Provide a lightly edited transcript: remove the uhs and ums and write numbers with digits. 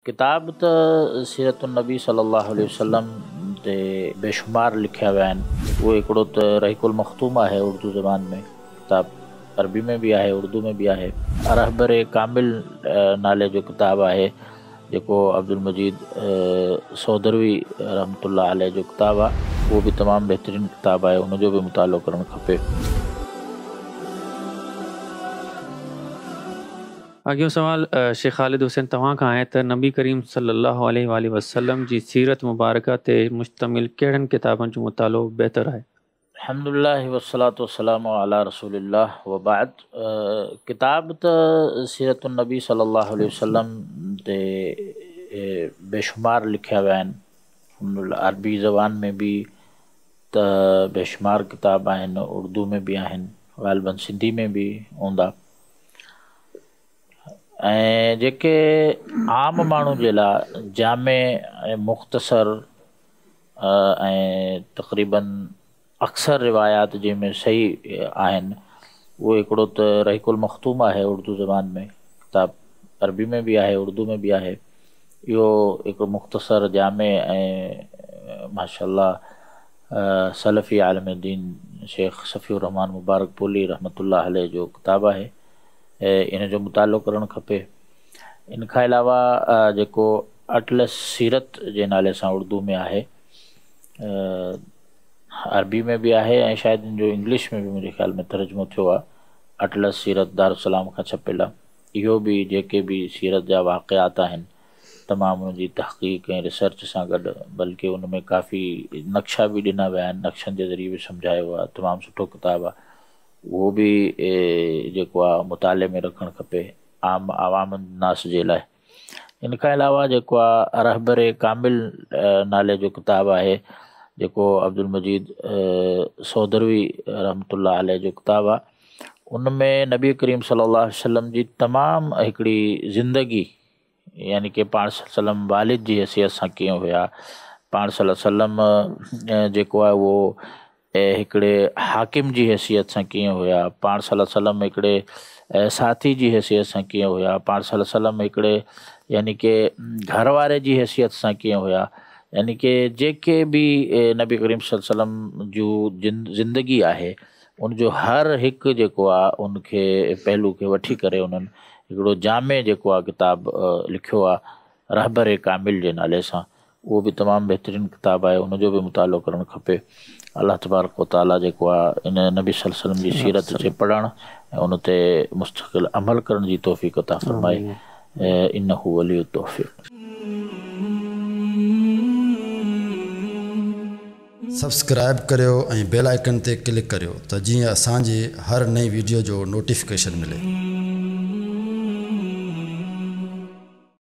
किताब त सीरतुन्नबी सल्लल्लाहु अलैहि वसल्लम ते बेशुमार लिखिया विया आहिनि। उहो हिकिड़ो त रहीकुल मख़तूम आहे उर्दू ज़बान में, किताब अरबी में बि आहे, उर्दू में बि आहे। रहबर कामिल नाले जो किताब आहे जेको अब्दुल मजीद सौदरवी रहमतुल्लाह अलैह जो किताब आहे। उहो बि तमामु बहितरीनु किताब आहे, उनजो बि मुतालो करणु खपे। अॻियों सवाल शेख ख़ालिद हुसैन तव्हां खां आहे त नबी करीम सल्लल्लाहु अलैहि वसल्लम जी सीरत मुबारक ते मुश्तमिल कहिड़नि किताबनि जो मुतालो बहितर आहे? अल्हम्दुलिल्लाह वस्सलातु वस्सलामु अला रसूलिल्लाह व बाद। किताब त सीरतुन्नबी सल्लल्लाहु अलैहि वसल्लम ते बेशुमार लिखिया विया आहिनि। अल्हम्दुलिल्लाह अरबी ज़बान में बि त बेशुमार किताब आहिनि, उर्दू में बि आहिनि, ग़ालिबन सिंधी में बि हूंदा। ऐं जेके आम माण्हू जे लाइ जामे ऐं मुख़्तसर ऐं तक़रीबन अक्सर रिवायात जंहिंमें सही आहिनि, उहो हिकिड़ो त रहीकुल मख़तूम आहे उर्दू ज़बान में, किताब अरबी में बि आहे, उर्दू में बि आहे। इहो हिकिड़ो मुख़्तसर जामे ऐं माशाअल्लाह सलफ़ी आलिम दीन शेख सफ़ीउर रहमान मुबारकपुरी रहमतुल्लाह अलैह जो किताब आहे। इन जो मुतालो करणु खपे। इन खां अलावा जेको अटलस सीरत जे नाले सां उर्दू में आहे, अरबी में बि आहे ऐं शायदि इन जो इंग्लिश में बि मुंहिंजे ख़्याल में तर्जुमो थियो आहे। अटलस सीरत दारुसलाम खां छपियल आहे। इहो बि जेके बि सीरत जा वाक़िआत आहिनि तमामु उनजी तहक़ीक़ ऐं रिसर्च सां गॾु, बल्कि उन में काफ़ी नक्शा बि ॾिना विया आहिनि, नक्शनि जे ज़रिए बि सम्झायो आहे। तमामु सुठो किताबु आहे, उहो बि जेको आहे मुताले में रखणु खपे आम आवाम नास जे लाइ। इन खां अलावा जेको आहे रहबर कामिल नाले जो किताब आहे जेको अब्दुल मजीद सौदरवी रहमतुल्लाह अलैह जो किताब आहे। उन में नबी करीम सल्लल्लाहु अलैहि वसल्लम जी तमामु हिकिड़ी ज़िंदगी, यानी कि पाण सल्लम वालिद जी हैसियत सां कीअं हुया, पाण सल्लम जेको आहे उहो हिकिड़े हाकिम जी हैसियत सां कीअं हुया, पाण सल्लम हिकिड़े साथी जी हैसियत सां कीअं हुया, पाण सल्लम हिकिड़े यानी कि घर वारे जी हैसियत सां कीअं हुया। यानी कि जेके बि नबी करीम सल्लम जूं ज़िंदगी आहे उनजो हर हिकु जेको आहे उनखे पहलू खे वठी करे उन्हनि हिकिड़ो जामे जेको आहे किताब लिखियो आहे रहबर कामिल जे नाले सां। उहो बि तमामु बहितरीनु किताब आहे, उनजो बि मुतालो करणु खपे। अल्लाह तबारक व तआला जेको आहे इन नबी सल्लम जी सीरत खे पढ़णु ऐं उन ते मुस्तक़िल अमल करण जी तौफ़ीक़ अता फ़रमाए। इन्नहु वलियु तौफ़ीक़। सब्सक्राइब करियो ऐं बेल आइकन ते क्लिक करियो त जीअं असांजी हर नई वीडियो जो नोटिफिकेशन मिले।